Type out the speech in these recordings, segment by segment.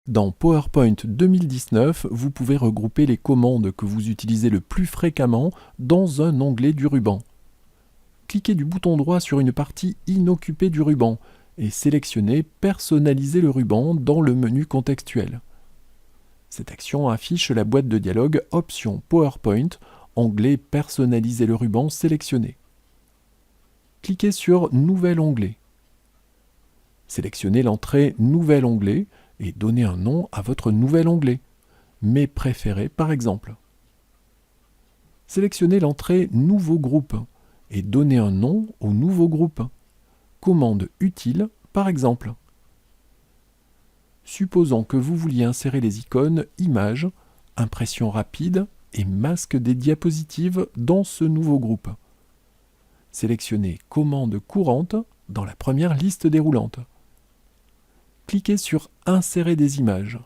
Dans PowerPoint 2019, vous pouvez regrouper les commandes que vous utilisez le plus fréquemment dans un onglet du ruban. Cliquez du bouton droit sur une partie inoccupée du ruban et sélectionnez « Personnaliser le ruban » dans le menu contextuel. Cette action affiche la boîte de dialogue Options PowerPoint, onglet « Personnaliser le ruban » sélectionné. Cliquez sur « Nouvel onglet ». Sélectionnez l'entrée « Nouvel onglet » et donnez un nom à votre nouvel onglet. Mes préférés par exemple. Sélectionnez l'entrée « Nouveau groupe » et donnez un nom au nouveau groupe. Commande utile par exemple. Supposons que vous vouliez insérer les icônes Images, Impression rapide et Masque des diapositives dans ce nouveau groupe. Sélectionnez Commande courante dans la première liste déroulante. Cliquez sur Insérer des images,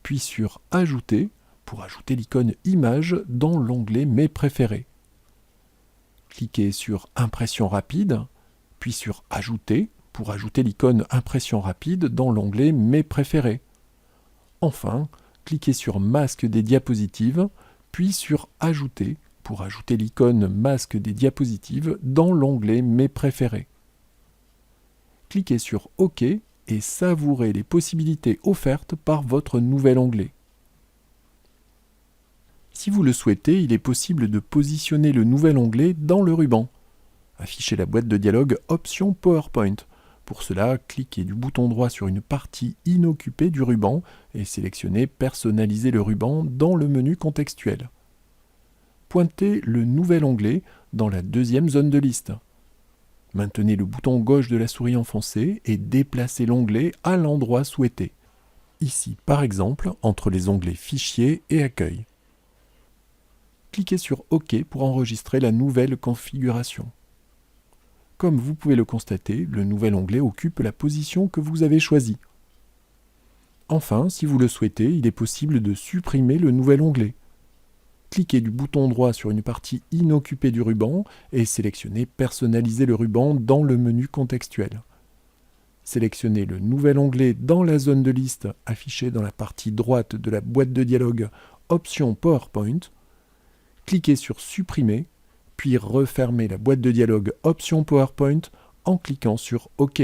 puis sur Ajouter pour ajouter l'icône Image dans l'onglet Mes préférés. Cliquez sur Impression rapide, puis sur Ajouter pour ajouter l'icône Impression rapide dans l'onglet Mes préférés. Enfin, cliquez sur Masque des diapositives, puis sur Ajouter pour ajouter l'icône Masque des diapositives dans l'onglet Mes préférés. Cliquez sur OK et savourez les possibilités offertes par votre nouvel onglet. Si vous le souhaitez, il est possible de positionner le nouvel onglet dans le ruban. Affichez la boîte de dialogue Options PowerPoint. Pour cela, cliquez du bouton droit sur une partie inoccupée du ruban et sélectionnez Personnaliser le ruban dans le menu contextuel. Pointez le nouvel onglet dans la deuxième zone de liste. Maintenez le bouton gauche de la souris enfoncé et déplacez l'onglet à l'endroit souhaité. Ici, par exemple, entre les onglets Fichier et Accueil. Cliquez sur OK pour enregistrer la nouvelle configuration. Comme vous pouvez le constater, le nouvel onglet occupe la position que vous avez choisie. Enfin, si vous le souhaitez, il est possible de supprimer le nouvel onglet. Cliquez du bouton droit sur une partie inoccupée du ruban et sélectionnez Personnaliser le ruban dans le menu contextuel. Sélectionnez le nouvel onglet dans la zone de liste affichée dans la partie droite de la boîte de dialogue Options PowerPoint. Cliquez sur Supprimer, puis refermez la boîte de dialogue Options PowerPoint en cliquant sur OK.